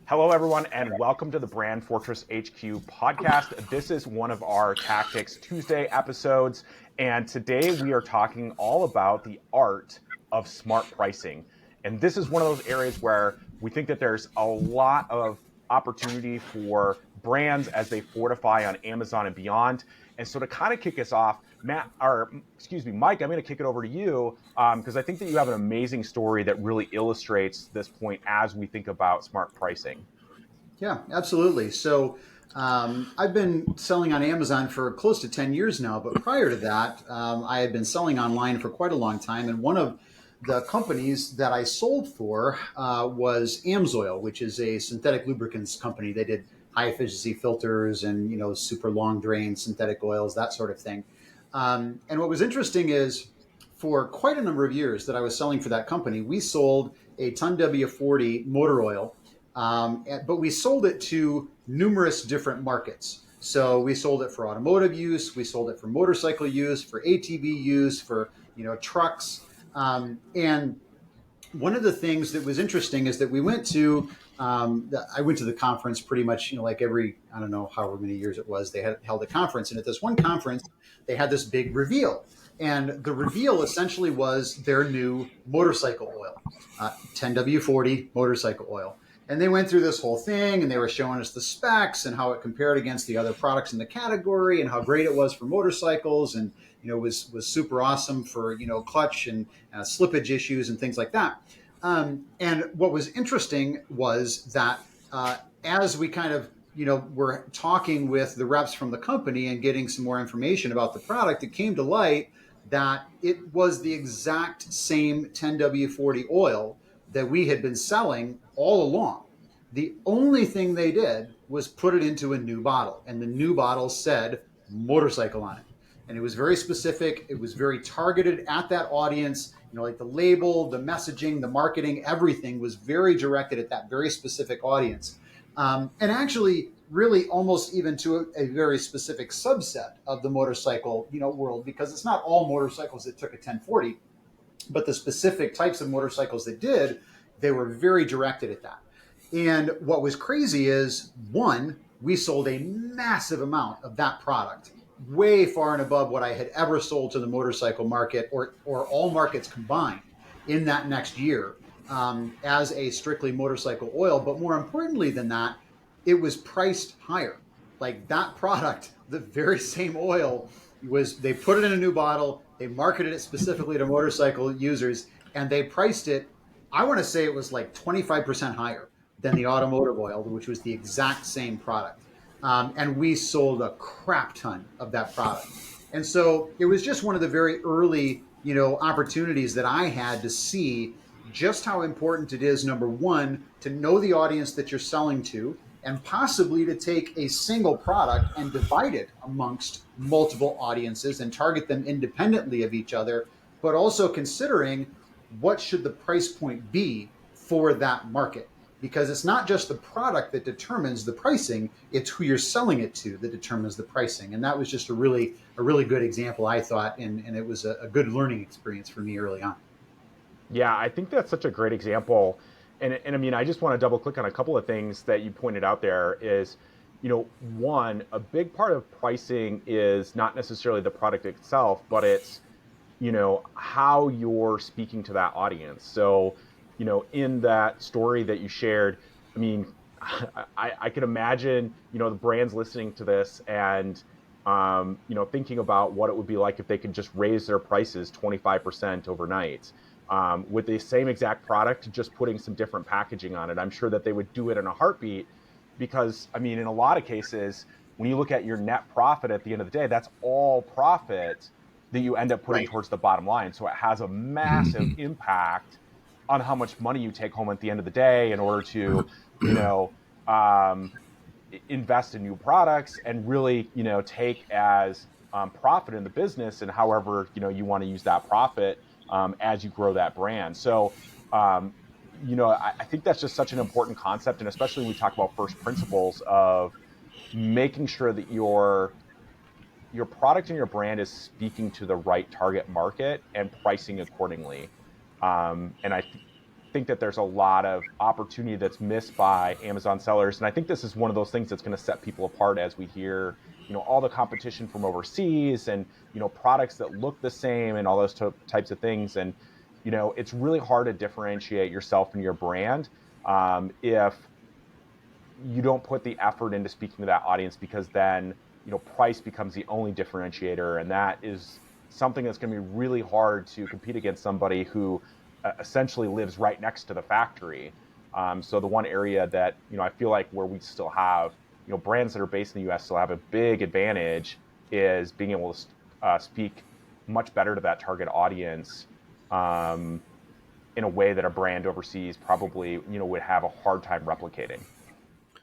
Hello, everyone, and welcome to the Brand Fortress HQ podcast. This is one of our Tactics Tuesday episodes, and today we are talking all about the art of smart pricing. And this is one of those areas where we think that there's a lot of opportunity for brands as they fortify on Amazon and beyond. And so to kind of kick us off, Mike, I'm going to kick it over to you because I think that you have an amazing story that really illustrates this point as we think about smart pricing. Yeah, absolutely. So I've been selling on Amazon for close to 10 years now, but prior to that, I had been selling online for quite a long time. And one of the companies that I sold for was Amsoil, which is a synthetic lubricants company. They did high efficiency filters and super long drain synthetic oils, that sort of thing. And what was interesting is for quite a number of years that I was selling for that company, we sold a ton W40 motor oil, but we sold it to numerous different markets. So we sold it for automotive use, we sold it for motorcycle use, for ATV use, for trucks, and one of the things that was interesting is that we went to I went to the conference pretty much like every, I don't know however many years it was, they had held a conference, and at this one conference they had this big reveal, and the reveal essentially was their new motorcycle oil, 10W40 motorcycle oil. And they went through this whole thing, and they were showing us the specs and how it compared against the other products in the category and how great it was for motorcycles, and was super awesome for clutch and slippage issues and things like that. And what was interesting was that as we kind of were talking with the reps from the company and getting some more information about the product, it came to light that it was the exact same 10W40 oil that we had been selling all along. The only thing they did was put it into a new bottle, and the new bottle said motorcycle on it. And it was very specific. It was very targeted at that audience. Like the label, the messaging, the marketing, everything was very directed at that very specific audience. And actually, really almost even to a very specific subset of the motorcycle, world, because it's not all motorcycles that took a 1040, but the specific types of motorcycles that did, they were very directed at that. And what was crazy is, one, we sold a massive amount of that product, way far and above what I had ever sold to the motorcycle market or all markets combined in that next year, as a strictly motorcycle oil. But more importantly than that, it was priced higher. Like that product, the very same oil, they put it in a new bottle, they marketed it specifically to motorcycle users, and they priced it, I want to say it was like 25% higher than the automotive oil, which was the exact same product. And we sold a crap ton of that product. And so it was just one of the very early, opportunities that I had to see just how important it is, number one, to know the audience that you're selling to, and possibly to take a single product and divide it amongst multiple audiences and target them independently of each other, but also considering what should the price point be for that market. Because it's not just the product that determines the pricing, it's who you're selling it to that determines the pricing. And that was just a really good example, I thought, and it was a good learning experience for me early on. Yeah, I think that's such a great example. And I mean, I just want to double click on a couple of things that you pointed out there is, one, a big part of pricing is not necessarily the product itself, but it's, how you're speaking to that audience. So, in that story that you shared, I mean, I can imagine, the brands listening to this and, thinking about what it would be like if they could just raise their prices 25% overnight. With the same exact product, just putting some different packaging on it. I'm sure that they would do it in a heartbeat because, I mean, in a lot of cases, when you look at your net profit at the end of the day, that's all profit that you end up putting towards the bottom line. So it has a massive impact on how much money you take home at the end of the day in order to, invest in new products and really, take as profit in the business, and however, you want to use that profit as you grow that brand. So, I think that's just such an important concept. And especially when we talk about first principles of making sure that your product and your brand is speaking to the right target market and pricing accordingly. And I think that there's a lot of opportunity that's missed by Amazon sellers. And I think this is one of those things that's going to set people apart as we hear, all the competition from overseas and, products that look the same and all those types of things. And, it's really hard to differentiate yourself and your brand if you don't put the effort into speaking to that audience, because then, price becomes the only differentiator. And that is something that's going to be really hard to compete against somebody who essentially lives right next to the factory. So the one area that, I feel like where we still have, brands that are based in the US still have a big advantage is being able to speak much better to that target audience in a way that a brand overseas probably, would have a hard time replicating.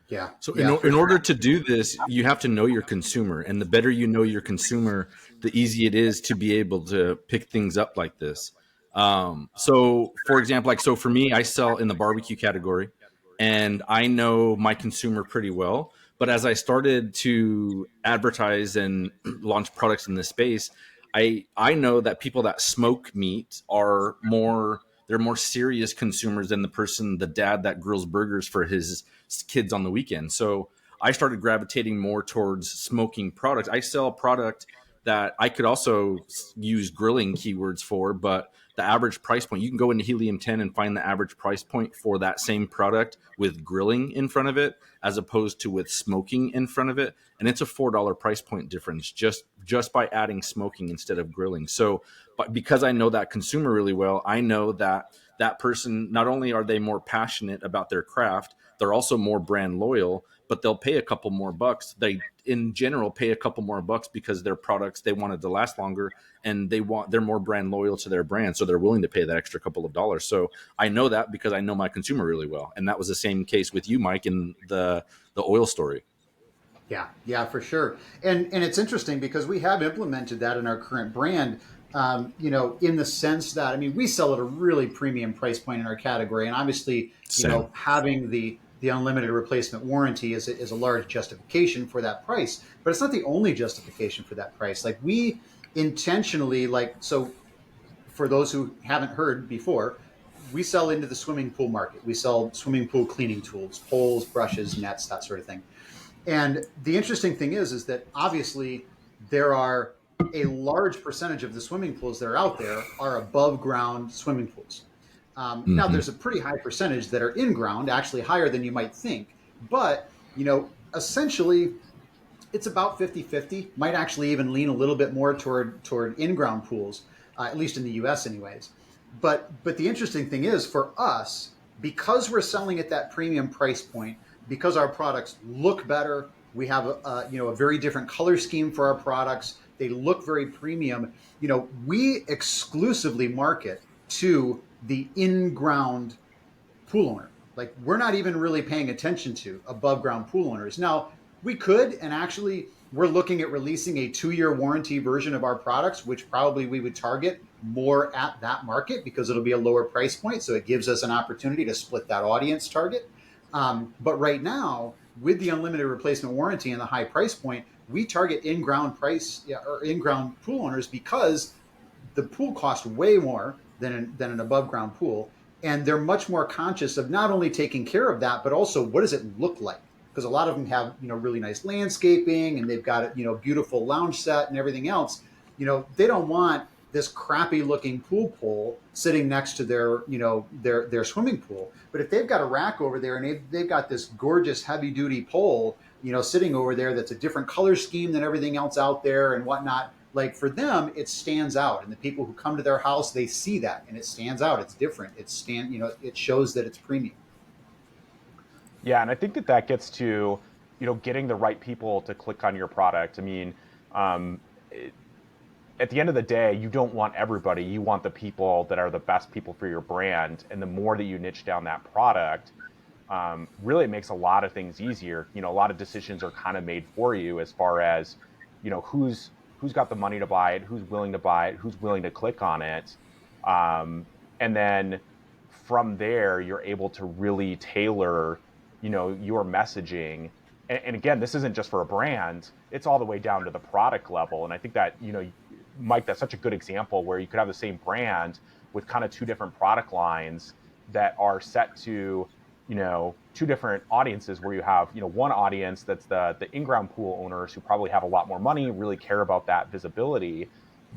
Yeah. So Yeah. in order to do this, you have to know your consumer, and the better you know your consumer, the easier it is to be able to pick things up like this. So for example, so for me, I sell in the barbecue category, and I know my consumer pretty well. But as I started to advertise and launch products in this space, I know that people that smoke meat are they're more serious consumers than the dad that grills burgers for his kids on the weekend. So I started gravitating more towards smoking products. I sell a product that I could also use grilling keywords for, but the average price point, you can go into Helium 10 and find the average price point for that same product with grilling in front of it, as opposed to with smoking in front of it. And it's a $4 price point difference just by adding smoking instead of grilling. So, but because I know that consumer really well, I know that that person, not only are they more passionate about their craft, they're also more brand loyal, but they'll pay a couple more bucks. They, in general, pay a couple more bucks because their products, they wanted to last longer, and they're more brand loyal to their brand. So they're willing to pay that extra couple of dollars. So I know that because I know my consumer really well. And that was the same case with you, Mike, in the oil story. Yeah, for sure. And it's interesting because we have implemented that in our current brand. In the sense that, I mean, we sell at a really premium price point in our category, and obviously, Same. having the unlimited replacement warranty is a large justification for that price. But it's not the only justification for that price. Like, we intentionally, so for those who haven't heard before, we sell into the swimming pool market. We sell swimming pool cleaning tools, poles, brushes, nets, that sort of thing. And the interesting thing is that obviously there are a large percentage of the swimming pools that are out there are above ground swimming pools. Now, Mm-hmm. there's a pretty high percentage that are in ground, actually higher than you might think. But, essentially, it's about 50-50, might actually even lean a little bit more toward in-ground pools, at least in the US anyways. But the interesting thing is, for us, because we're selling at that premium price point, because our products look better, we have a very different color scheme for our products. They look very premium. We exclusively market to the in-ground pool owner. Like, we're not even really paying attention to above ground pool owners. Now, we could, and actually we're looking at releasing a 2-year warranty version of our products, which probably we would target more at that market because it'll be a lower price point. So it gives us an opportunity to split that audience target. But right now, with the unlimited replacement warranty and the high price point, we target in-ground or in-ground pool owners because the pool costs way more than an above ground pool. And they're much more conscious of not only taking care of that, but also what does it look like? Because a lot of them have, really nice landscaping, and they've got a beautiful lounge set and everything else. They don't want this crappy looking pool pole sitting next to their swimming pool. But if they've got a rack over there and they've got this gorgeous heavy duty pole, sitting over there that's a different color scheme than everything else out there and whatnot, like, for them, it stands out. And the people who come to their house, they see that and it stands out. It's different. It shows that it's premium. Yeah, and I think that gets to, getting the right people to click on your product. I mean, um, at the end of the day, you don't want everybody. You want the people that are the best people for your brand. And the more that you niche down that product, really it makes a lot of things easier. A lot of decisions are kind of made for you as far as, who's got the money to buy it, who's willing to buy it, who's willing to click on it. And then from there, you're able to really tailor, your messaging. And again, this isn't just for a brand, it's all the way down to the product level. And I think that, Mike, that's such a good example where you could have the same brand with kind of two different product lines. that are set to, two different audiences, where you have, one audience that's the in-ground pool owners who probably have a lot more money, really care about that visibility,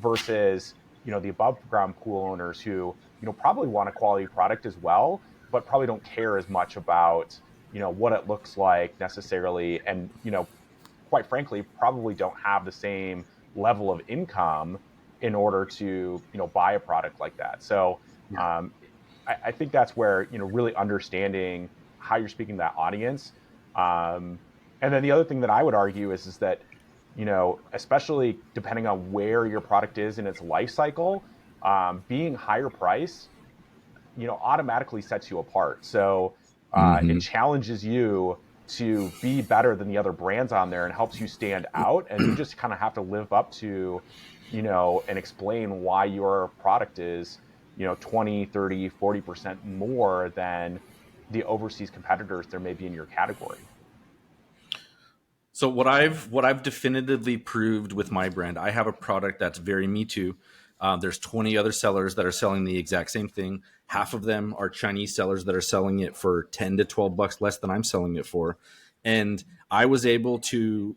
versus, the above ground pool owners who, probably want a quality product as well, but probably don't care as much about, what it looks like necessarily. And, quite frankly, probably don't have the same level of income in order to, buy a product like that. So Yeah. I think that's where, really understanding how you're speaking to that audience. And then the other thing that I would argue is that, especially depending on where your product is in its life cycle, being higher price, automatically sets you apart. So it Hmm. challenges you to be better than the other brands on there and helps you stand out. And you just kind of have to live up to, and explain why your product is, 20, 30, 40% more than the overseas competitors there may be in your category. So what I've definitively proved with my brand, I have a product that's very me too. There's 20 other sellers that are selling the exact same thing. Half of them are Chinese sellers that are selling it for 10 to 12 bucks less than I'm selling it for. And I was able to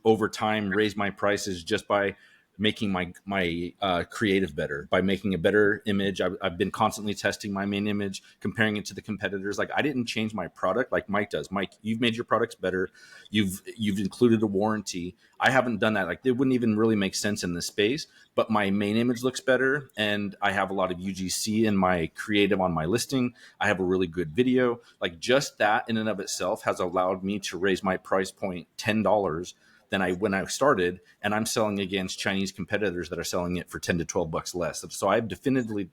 over time raise my prices just by making my creative better, by making a better image. I've been constantly testing my main image, comparing it to the competitors. Like, I didn't change my product like Mike does. Mike, you've made your products better. You've included a warranty. I haven't done that. Like, it wouldn't even really make sense in this space. But my main image looks better, and I have a lot of UGC in my creative on my listing. I have a really good video. Like, just that in and of itself has allowed me to raise my price point $10 than I when I started, and I'm selling against Chinese competitors that are selling it for 10 to 12 bucks less. So I've definitively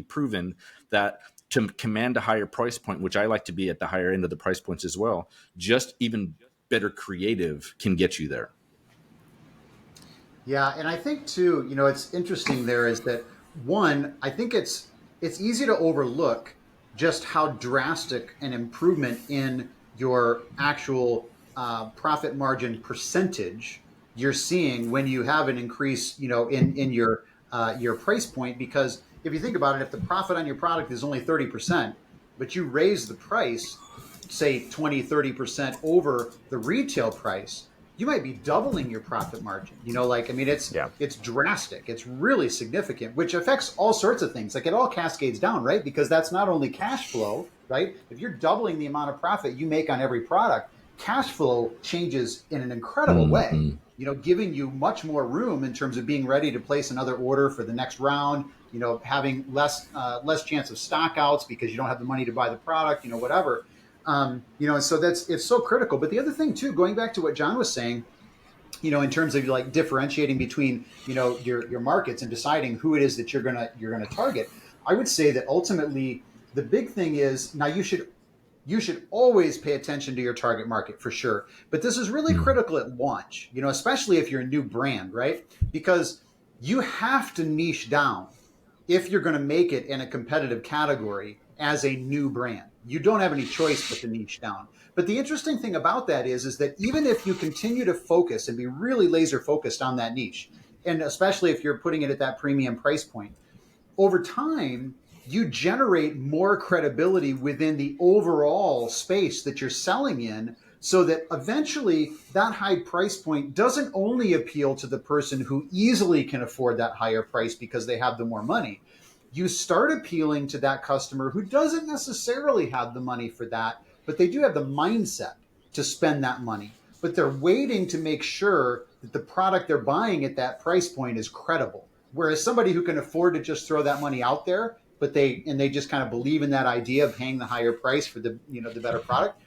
proven that to command a higher price point, which I like to be at the higher end of the price points as well, just even better creative can get you there. Yeah, and I think too, it's interesting there is that one, I think it's easy to overlook just how drastic an improvement in your actual profit margin percentage you're seeing when you have an increase, in your price point. Because if you think about it, if the profit on your product is only 30%, but you raise the price, say 20, 30% over the retail price, you might be doubling your profit margin. Like, I mean, Yeah. it's drastic. It's really significant, which affects all sorts of things. Like, it all cascades down, right? Because that's not only cash flow, right? If you're doubling the amount of profit you make on every product, cash flow changes in an incredible way. Mm-hmm. Giving you much more room in terms of being ready to place another order for the next round. Having less chance of stockouts because you don't have the money to buy the product. Whatever. And so it's so critical. But the other thing too, going back to what John was saying, in terms of like differentiating between, your markets and deciding who it is that you're gonna target, I would say that ultimately the big thing is, now you should always pay attention to your target market for sure. But this is really critical at launch, especially if you're a new brand, right? Because you have to niche down if you're going to make it in a competitive category as a new brand. You don't have any choice but to niche down. But the interesting thing about that is that even if you continue to focus and be really laser focused on that niche, and especially if you're putting it at that premium price point, over time, you generate more credibility within the overall space that you're selling in, so that eventually that high price point doesn't only appeal to the person who easily can afford that higher price because they have the more money. You start appealing to that customer who doesn't necessarily have the money for that, but they do have the mindset to spend that money. But they're waiting to make sure that the product they're buying at that price point is credible. Whereas somebody who can afford to just throw that money out there, but they just kind of believe in that idea of paying the higher price for the better product,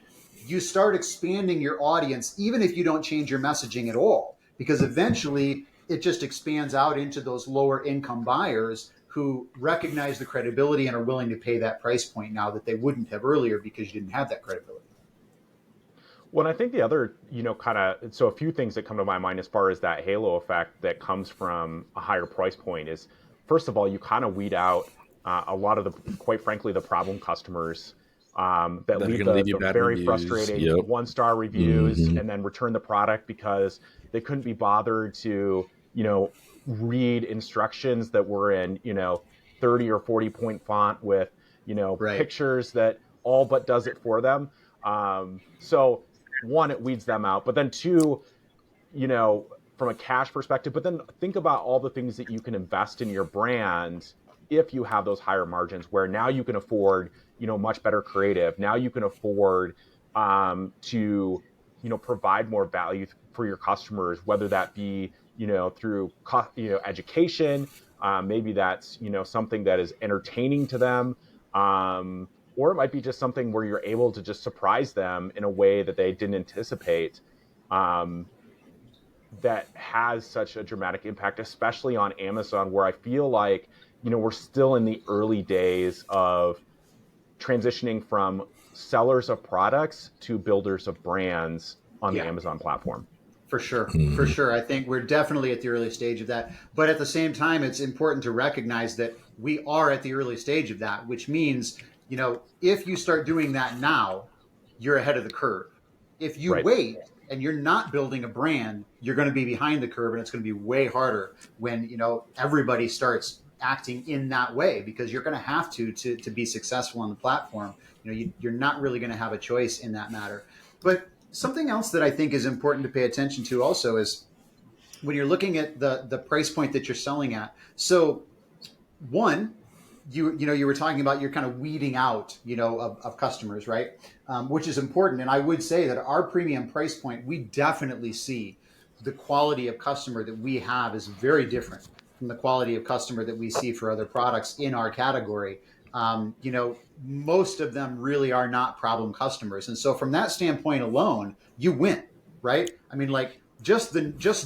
you start expanding your audience, even if you don't change your messaging at all, because eventually it just expands out into those lower income buyers who recognize the credibility and are willing to pay that price point now that they wouldn't have earlier because you didn't have that credibility. Well, I think the other, kind of, so a few things that come to my mind as far as that halo effect that comes from a higher price point is, first of all, you kind of weed out a lot of quite frankly, the problem customers that That are leave going to leave you the bad very reviews. frustrating Yep. 1-star reviews Hmm. and then return the product because they couldn't be bothered to, read instructions that were in, 30 or 40 point font with, Right. pictures that all but does it for them. So one, it weeds them out, but then two, from a cash perspective, but then think about all the things that you can invest in your brand if you have those higher margins where now you can afford, much better creative. Now you can afford to, provide more value for your customers, whether that be, through, education. Maybe that's, something that is entertaining to them. Or it might be just something where you're able to just surprise them in a way that they didn't anticipate. Um, that has such a dramatic impact, especially on Amazon, where I feel like, we're still in the early days of transitioning from sellers of products to builders of brands on the Yeah. Amazon platform. For sure. For Mhm. sure. I think we're definitely at the early stage of that. But at the same time, it's important to recognize that we are at the early stage of that, which means, if you start doing that now, you're ahead of the curve. If you Right. wait and you're not building a brand, you're going to be behind the curve, and it's going to be way harder when, everybody starts acting in that way, because you're going to have to be successful on the platform. You're not really going to have a choice in that matter. But something else that I think is important to pay attention to also is when you're looking at the price point that you're selling at. So one, you were talking about, you're kind of weeding out, of customers, right? Which is important. And I would say that our premium price point, we definitely see the quality of customer that we have is very different from the quality of customer that we see for other products in our category. Most of them really are not problem customers. And so from that standpoint alone, you win, right? I mean, like, just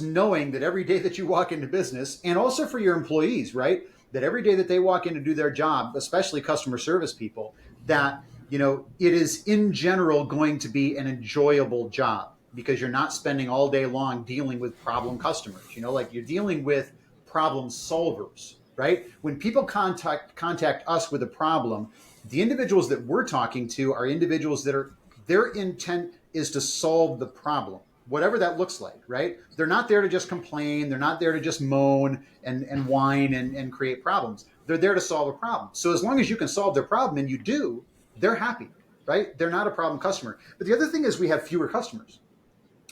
knowing that every day that you walk into business, and also for your employees, right? That every day that they walk in to do their job, especially customer service people, that, it is in general going to be an enjoyable job, because you're not spending all day long dealing with problem customers. Like, you're dealing with problem solvers, right? When people contact us with a problem, the individuals that we're talking to are individuals that are, their intent is to solve the problem, whatever that looks like, right? They're not there to just complain. They're not there to just moan and whine and create problems. They're there to solve a problem. So as long as you can solve their problem, and you do, they're happy, right? They're not a problem customer. But the other thing is, we have fewer customers,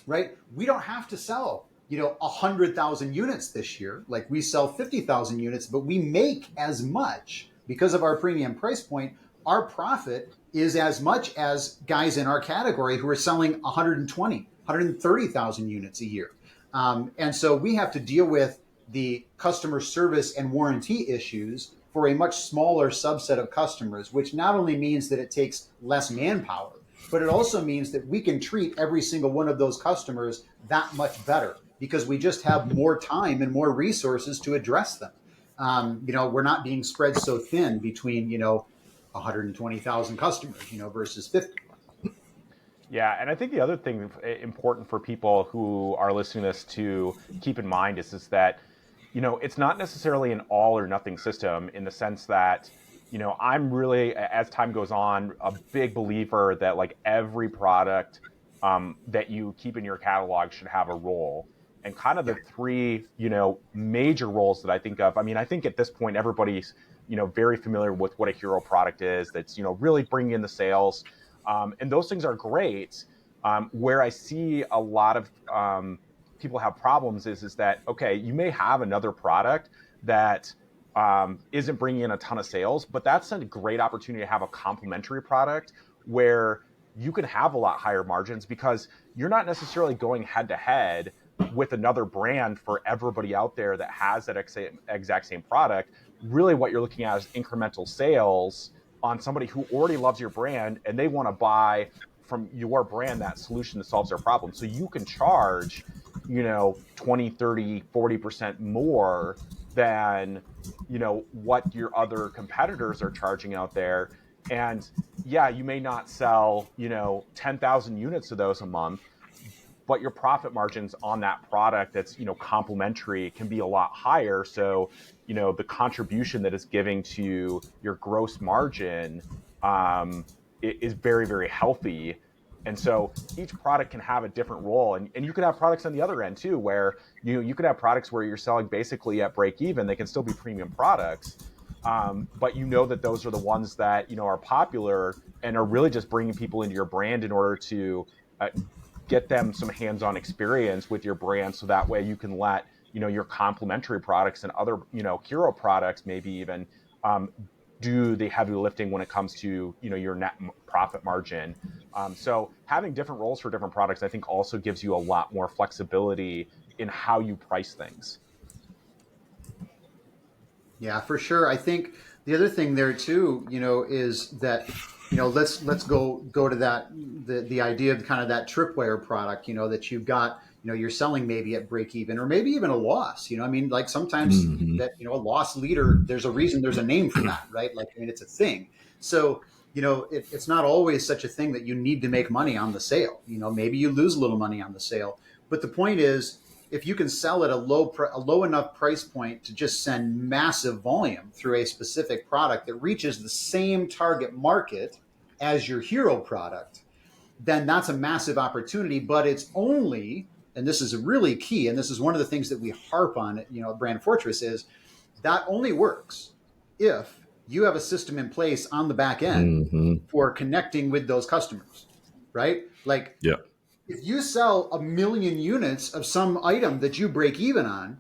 right? We don't have to sell, 100,000 units this year. Like, we sell 50,000 units, but we make as much because of our premium price point. Our profit is as much as guys in our category who are selling 120, 130,000 units a year. And so we have to deal with the customer service and warranty issues for a much smaller subset of customers, which not only means that it takes less manpower, but it also means that we can treat every single one of those customers that much better, because we just have more time and more resources to address them. We're not being spread so thin between, 120,000 customers, versus 50. Yeah, and I think the other thing important for people who are listening to this to keep in mind is that, it's not necessarily an all or nothing system, in the sense that, I'm really, as time goes on, a big believer that, like, every product that you keep in your catalog should have a role. And kind of Yeah. the three, major roles that I think of. I mean, I think at this point everybody's, very familiar with what a hero product is. That's, really bringing in the sales. And those things are great. Where I see a lot of people have problems is that, okay, you may have another product that isn't bringing in a ton of sales, but that's a great opportunity to have a complementary product where you can have a lot higher margins, because you're not necessarily going head to head with another brand for everybody out there that has that exact same product. Really, what you're looking at is incremental sales on somebody who already loves your brand, and they want to buy from your brand that solution that solves their problem. So you can charge, 20, 30, 40% more than, what your other competitors are charging out there. And yeah, you may not sell, 10,000 units of those a month, but your profit margins on that product that's, complementary can be a lot higher. So, the contribution that is giving to your gross margin is very, very healthy. And so each product can have a different role. And you could have products on the other end too, where you could have products where you're selling basically at break even. They can still be premium products. but you know that those are the ones that are popular and are really just bringing people into your brand in order to get them some hands-on experience with your brand, so that way you can let your complementary products and other hero products maybe even do the heavy lifting when it comes to your net profit margin. So having different roles for different products, I think, also gives you a lot more flexibility in how you price things. Yeah, for sure. I think the other thing there too, is that, let's go to that the idea of kind of that tripwire product, that you've got, you're selling maybe at break even or maybe even a loss. I mean, like sometimes Hmm. that, a loss leader, there's a reason, there's a name for that, right? Like, I mean, it's a thing. So, it's not always such a thing that you need to make money on the sale. Maybe you lose a little money on the sale, but the point is, if you can sell at a low enough price point to just send massive volume through a specific product that reaches the same target market as your hero product, then that's a massive opportunity. But it's only, and this is really key, and this is one of the things that we harp on at Brand Fortress, is that only works if you have a system in place on the back end Hmm. for connecting with those customers, right? Like, Yeah. if you sell 1 million units of some item that you break even on,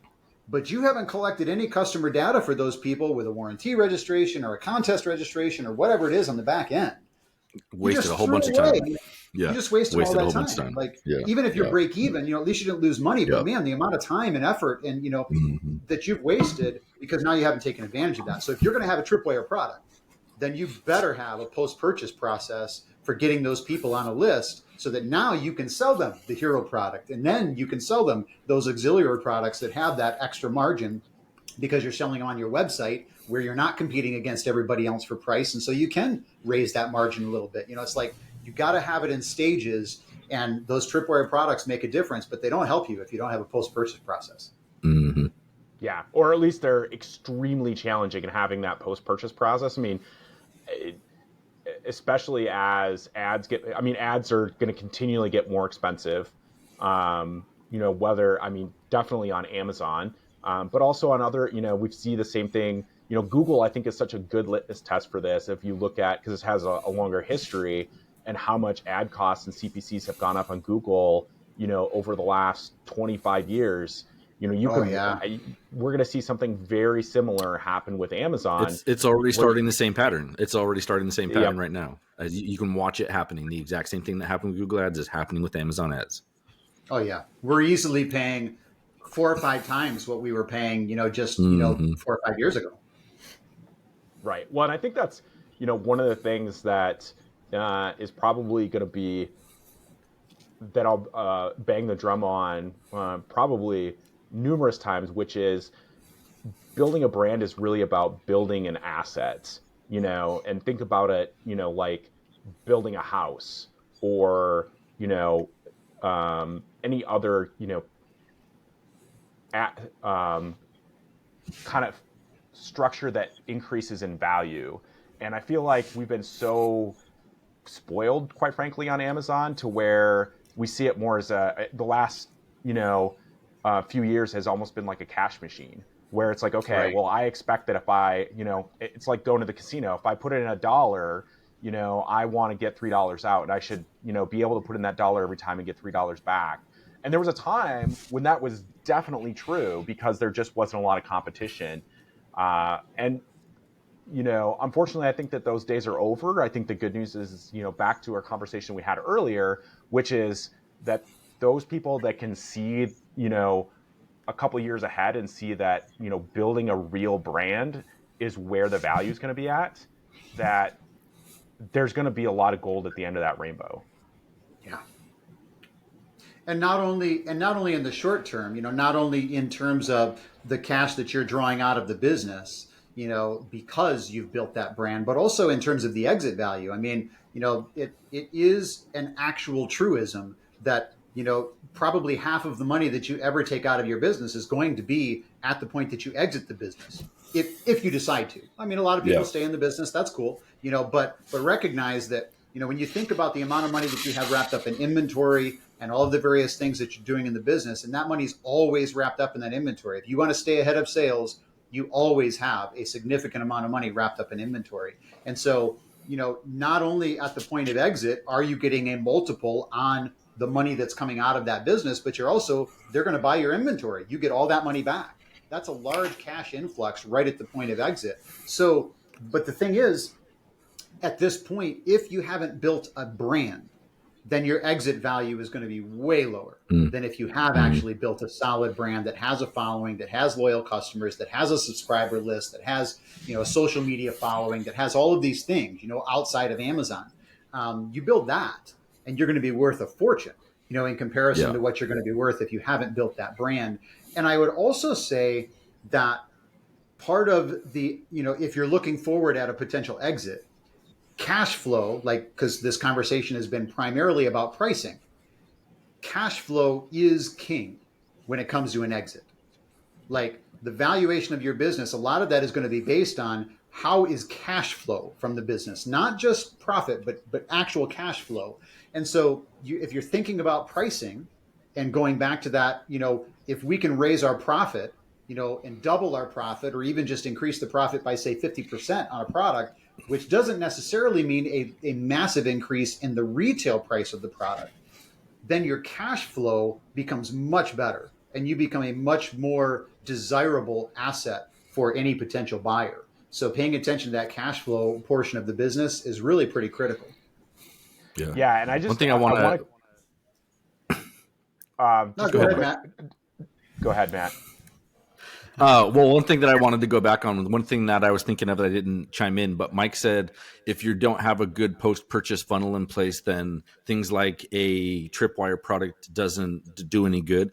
but you haven't collected any customer data for those people with a warranty registration or a contest registration or whatever it is on the back end, you Wasted a just whole threw bunch of away. time. You Yeah. just wasted all Wasted a that whole bunch of time. time. Like, Yeah. even if you're Yeah. break even, at least you didn't lose money, but Yeah. man, the amount of time and effort and, Hmm. that you've wasted because now you haven't taken advantage of that. So if you're going to have a tripwire product, then you better have a post-purchase process for getting those people on a list so that now you can sell them the hero product. And then you can sell them those auxiliary products that have that extra margin because you're selling on your website where you're not competing against everybody else for price. And so you can raise that margin a little bit. It's like you got to have it in stages, and those tripwire products make a difference, but they don't help you if you don't have a post-purchase process. Hmm. Yeah, or at least they're extremely challenging in having that post-purchase process. I mean, especially as ads get, I mean, ads are going to continually get more expensive. Whether, I mean, definitely on Amazon, but also on other, we see the same thing. Google, I think, is such a good litmus test for this. If you look at, because it has a longer history and how much ad costs and CPCs have gone up on Google, over the last 25 years, you Oh, can, yeah. we're going to see something very similar happen with Amazon It's already where, starting the same pattern. It's already starting the same pattern yep. right now. As you can watch it happening. The exact same thing that happened with Google Ads is happening with Amazon Ads. Oh, yeah. We're easily paying 4 or 5 times what we were paying, just, Hmm. 4 or 5 years ago. Right. Well, and I think that's, one of the things that is probably going to be that I'll bang the drum on probably numerous times, which is building a brand is really about building an asset, and think about it, like building a house or, any other, at, kind of structure that increases in value. And I feel like we've been so spoiled, quite frankly, on Amazon to where we see it more as the last, few years has almost been like a cash machine where it's like, okay, Right. well, I expect that if I, it's like going to the casino. If I put in $1, I want to get $3 out, and I should, be able to put in that dollar every time and get $3 back. And there was a time when that was definitely true because there just wasn't a lot of competition. And unfortunately, I think that those days are over. I think the good news is, back to our conversation we had earlier, which is that those people that can see, a couple of years ahead and see that, building a real brand is where the value is going to be at, that there's going to be a lot of gold at the end of that rainbow. Yeah. And not only in the short term, not only in terms of the cash that you're drawing out of the business, because you've built that brand, but also in terms of the exit value. I mean, it is an actual truism that, probably half of the money that you ever take out of your business is going to be at the point that you exit the business. If you decide to. I mean, a lot of people Yeah. stay in the business. That's cool, but recognize that, when you think about the amount of money that you have wrapped up in inventory and all of the various things that you're doing in the business, and that money's always wrapped up in that inventory. If you want to stay ahead of sales, you always have a significant amount of money wrapped up in inventory. And so, not only at the point of exit are you getting a multiple on the money that's coming out of that business, but they're going to buy your inventory. You get all that money back. That's a large cash influx right at the point of exit. So, but the thing is, at this point, if you haven't built a brand, then your exit value is going to be way lower than if you have actually built a solid brand that has a following, that has loyal customers, that has a subscriber list, that has, a social media following, that has all of these things, outside of Amazon. You build that and you're going to be worth a fortune, in comparison to what you're going to be worth if you haven't built that brand. And I would also say that part of the, if you're looking forward at a potential exit, cash flow, because this conversation has been primarily about pricing, cash flow is king when it comes to an exit. Like the valuation of your business, a lot of that is going to be based on how is cash flow from the business, not just profit, but actual cash flow. And so if you're thinking about pricing and going back to that, if we can raise our profit, and double our profit, or even just increase the profit by say 50% on a product, which doesn't necessarily mean a massive increase in the retail price of the product, then your cash flow becomes much better and you become a much more desirable asset for any potential buyer. So paying attention to that cash flow portion of the business is really pretty critical. Yeah, and one thing I want to. Go ahead, Matt. Go ahead, Matt. Well, one thing that I wanted to go back on, one thing that I was thinking of that I didn't chime in, but Mike said if you don't have a good post-purchase funnel in place, then things like a tripwire product doesn't do any good.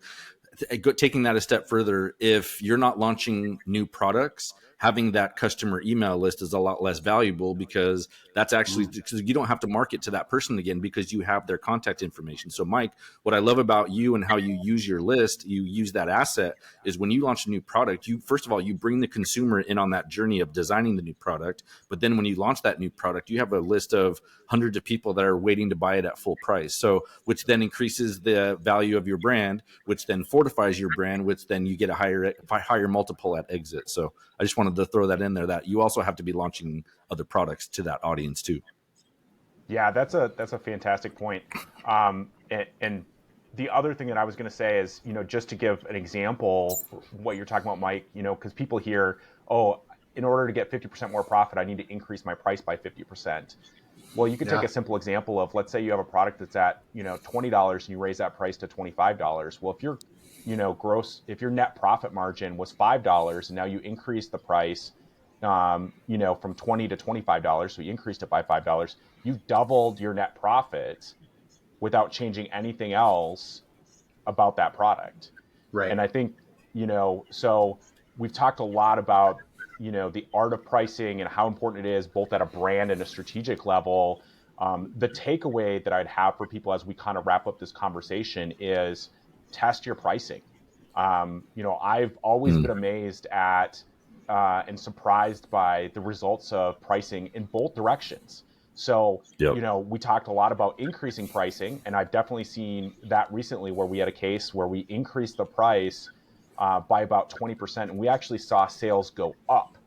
Taking that a step further, if you're not launching new products, having that customer email list is a lot less valuable, because that's actually because you don't have to market to that person again because you have their contact information. So Mike, what I love about you and how you use your list, you use that asset, is when you launch a new product, you first of all, you bring the consumer in on that journey of designing the new product. But then when you launch that new product, you have a list of hundreds of people that are waiting to buy it at full price. So which then increases the value of your brand, which then fortifies your brand, which then you get a higher multiple at exit. So I just wanted to throw that in there, that you also have to be launching other products to that audience too. Yeah, that's a fantastic point. And the other thing that I was going to say is, just to give an example, what you're talking about, Mike, because people hear, oh, in order to get 50% more profit, I need to increase my price by 50%. Well, you could take a simple example of, let's say you have a product that's at, $20 and you raise that price to $25. Well, if your if your net profit margin was $5 and now you increase the price, from $20 to $25, so you increased it by $5, you've doubled your net profit without changing anything else about that product. Right. And I think, so we've talked a lot about, the art of pricing and how important it is both at a brand and a strategic level. The takeaway that I'd have for people as we kind of wrap up this conversation is test your pricing. I've always been amazed at and surprised by the results of pricing in both directions. So, we talked a lot about increasing pricing, and I've definitely seen that recently where we had a case where we increased the price by about 20%, and we actually saw sales go up,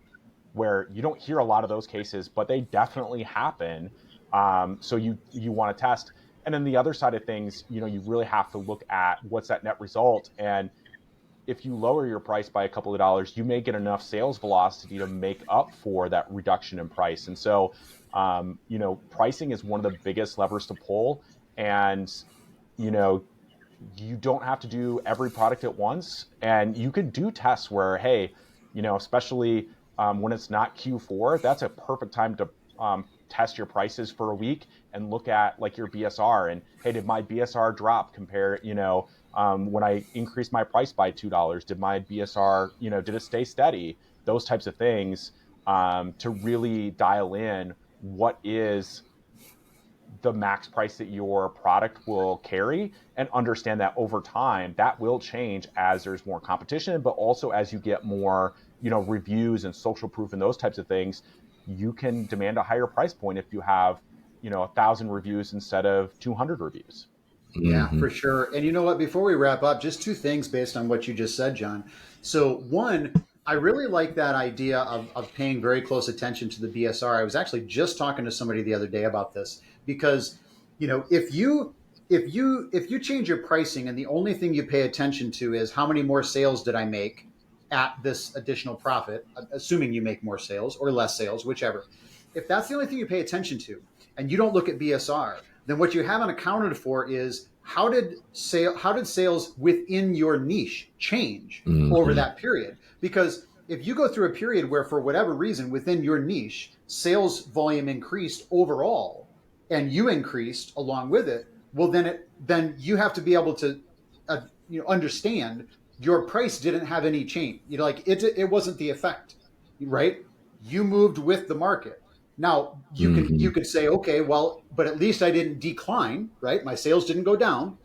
where you don't hear a lot of those cases, but they definitely happen. So you want to test. And then the other side of things, you really have to look at what's that net result. And if you lower your price by a couple of dollars, you may get enough sales velocity to make up for that reduction in price. And so, pricing is one of the biggest levers to pull. And, you don't have to do every product at once. And you could do tests where, hey, especially when it's not Q4, that's a perfect time to test your prices for a week and look at like your BSR and, hey, did my BSR drop compared, when I increased my price by $2, did my BSR, did it stay steady? Those types of things to really dial in what is the max price that your product will carry, and understand that over time that will change as there's more competition, but also as you get more, reviews and social proof and those types of things. You can demand a higher price point if you have, 1,000 reviews instead of 200 reviews. Yeah, for sure. And you know what, before we wrap up, just two things based on what you just said, John. So one, I really like that idea of paying very close attention to the BSR. I was actually just talking to somebody the other day about this because, if you change your pricing and the only thing you pay attention to is how many more sales did I make at this additional profit, assuming you make more sales or less sales, whichever. If that's the only thing you pay attention to, and you don't look at BSR, then what you haven't accounted for is how did sales within your niche change over Hmm. that period? Because if you go through a period where, for whatever reason, within your niche, sales volume increased overall, and you increased along with it, well, then you have to be able to, understand your price didn't have any change. Like it wasn't the effect, right? You moved with the market. Now you Hmm. could say, okay, well, but at least I didn't decline, right? My sales didn't go down,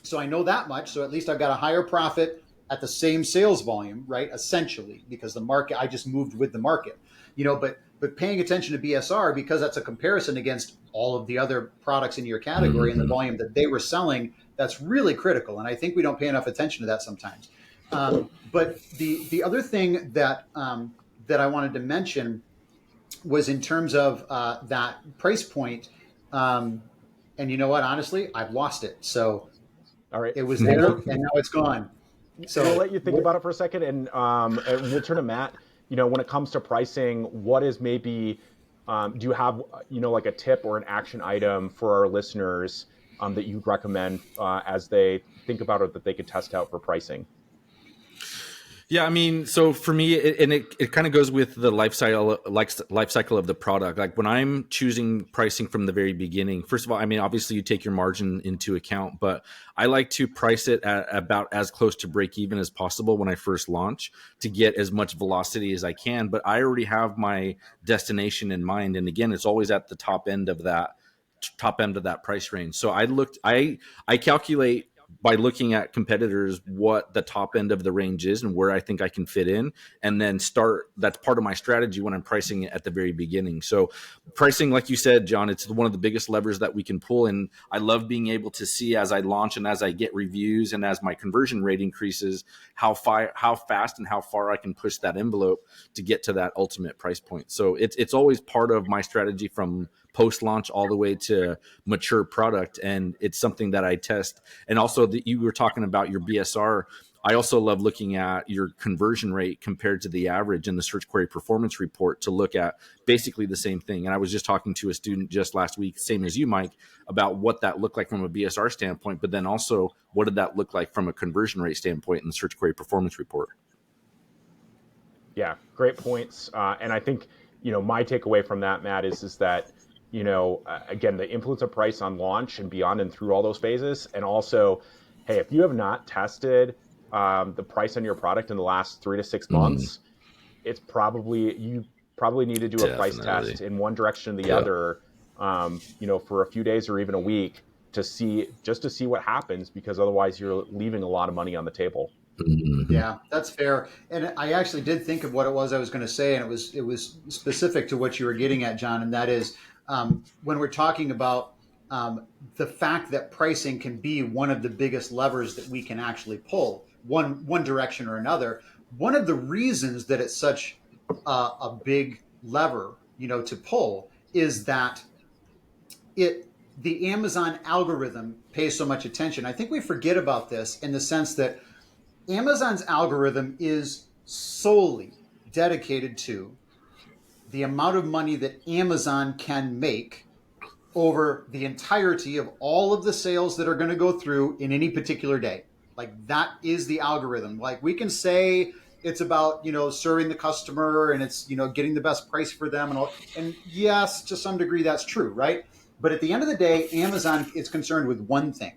so I know that much. So at least I've got a higher profit at the same sales volume, right? Essentially, because the market, I just moved with the market, but paying attention to BSR, because that's a comparison against all of the other products in your category and the Hmm. volume that they were selling, that's really critical. And I think we don't pay enough attention to that sometimes. But the other thing that I wanted to mention was in terms of that price point. Um, and you know what? Honestly, I've lost it. So All right. it was there We'll and now it's gone. we'll So let you think about it for a second, and we'll turn to Matt. When it comes to pricing, what is maybe do you have like a tip or an action item for our listeners that you'd recommend as they think about it that they could test out for pricing? Yeah, I mean, so for me, it kind of goes with the life cycle of the product. Like when I'm choosing pricing from the very beginning, first of all, I mean, obviously you take your margin into account, but I like to price it at about as close to break even as possible when I first launch to get as much velocity as I can. But I already have my destination in mind, and again, it's always at the top end of that price range. So I calculate by looking at competitors what the top end of the range is and where I think I can fit in, and then start. That's part of my strategy when I'm pricing it at the very beginning. So pricing, like you said, John, it's one of the biggest levers that we can pull, and I love being able to see as I launch and as I get reviews and as my conversion rate increases how fast and how far I can push that envelope to get to that ultimate price point. So it's always part of my strategy from post launch all the way to mature product, and it's something that I test. And also, you were talking about your BSR. I also love looking at your conversion rate compared to the average in the search query performance report to look at basically the same thing. And I was just talking to a student just last week, same as you, Mike, about what that looked like from a BSR standpoint, but then also what did that look like from a conversion rate standpoint in the search query performance report. Yeah, great points. And I think my takeaway from that, Matt, is that again, the influence of price on launch and beyond and through all those phases, and also, hey, if you have not tested the price on your product in the last 3 to 6 months, Mm, you probably need to do a price definitely. test in one direction or the Yeah. other, for a few days or even a week to see what happens, because otherwise you're leaving a lot of money on the table. Hmm. yeah, that's fair. And I actually did think of what it was I was going to say, and it was specific to what you were getting at, John, and that is when we're talking about the fact that pricing can be one of the biggest levers that we can actually pull one direction or another. One of the reasons that it's such a big lever, to pull is that it the Amazon algorithm pays so much attention. I think we forget about this in the sense that Amazon's algorithm is solely dedicated to the amount of money that Amazon can make over the entirety of all of the sales that are going to go through in any particular day. Like that is the algorithm. Like we can say it's about, serving the customer and it's, getting the best price for them and all. And yes, to some degree that's true, right? But at the end of the day, Amazon is concerned with one thing.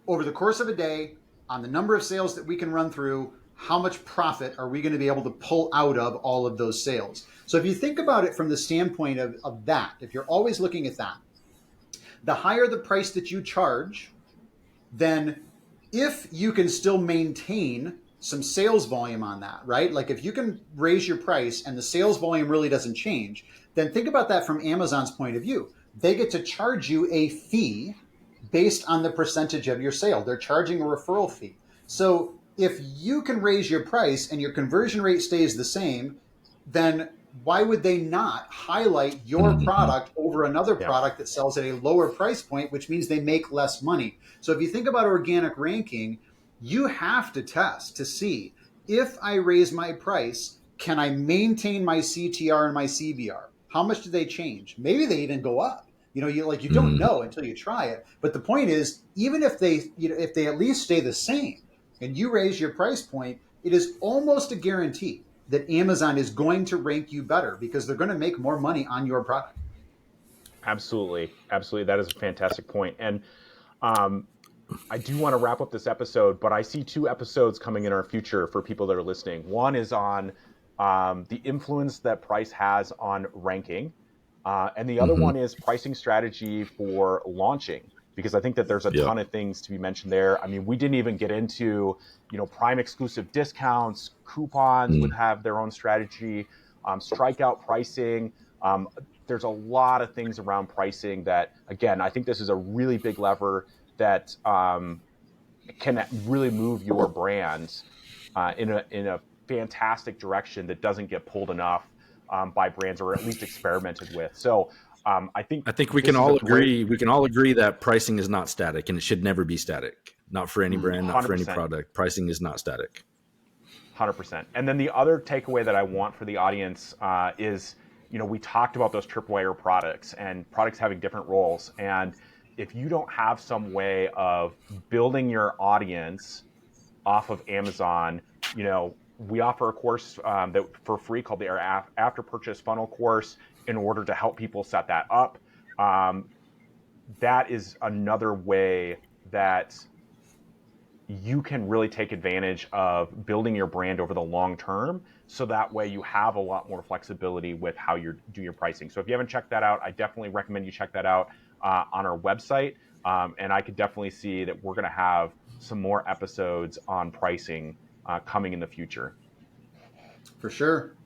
Over the course of a day, on the number of sales that we can run through, how much profit are we going to be able to pull out of all of those sales? So if you think about it from the standpoint of that, if you're always looking at that, the higher the price that you charge, then if you can still maintain some sales volume on that, right? Like if you can raise your price and the sales volume really doesn't change, then think about that from Amazon's point of view. They get to charge you a fee based on the percentage of your sale. They're charging a referral fee. So if you can raise your price and your conversion rate stays the same, then why would they not highlight your Mhm. product over another Yeah, product that sells at a lower price point, which means they make less money? So if you think about organic ranking, you have to test to see, if I raise my price, can I maintain my CTR and my CBR? How much do they change? Maybe they even go up. You don't Mhm. know until you try it. But the point is, even if they at least stay the same, and you raise your price point, it is almost a guarantee that Amazon is going to rank you better because they're going to make more money on your product. absolutely, absolutely. That is a fantastic point. And um, I do want to wrap up this episode, but I see two episodes coming in our future for people that are listening. One is on the influence that price has on ranking, and the other Mhm. one is pricing strategy for launching. Because I think that there's a Yep. ton of things to be mentioned there. I mean, we didn't even get into, Prime exclusive discounts, coupons would Mm. have their own strategy, strikeout pricing. There's a lot of things around pricing that, again, I think this is a really big lever that can really move your brand in a fantastic direction that doesn't get pulled enough by brands, or at least experimented with. So I think I think we can this is a all great agree. We can all agree that pricing is not static, and it should never be static. Not for any brand, not for any 100%. product. Pricing is not static. 100%. And then the other takeaway that I want for the audience is, we talked about those tripwire products and products having different roles. And if you don't have some way of building your audience off of Amazon, we offer a course that for free called the After Purchase Funnel course in order to help people set that up. Um, that is another way that you can really take advantage of building your brand over the long term. So that way you have a lot more flexibility with how you do your pricing. So if you haven't checked that out, I definitely recommend you check that out on our website. And I could definitely see that we're going to have some more episodes on pricing coming in the future. For sure.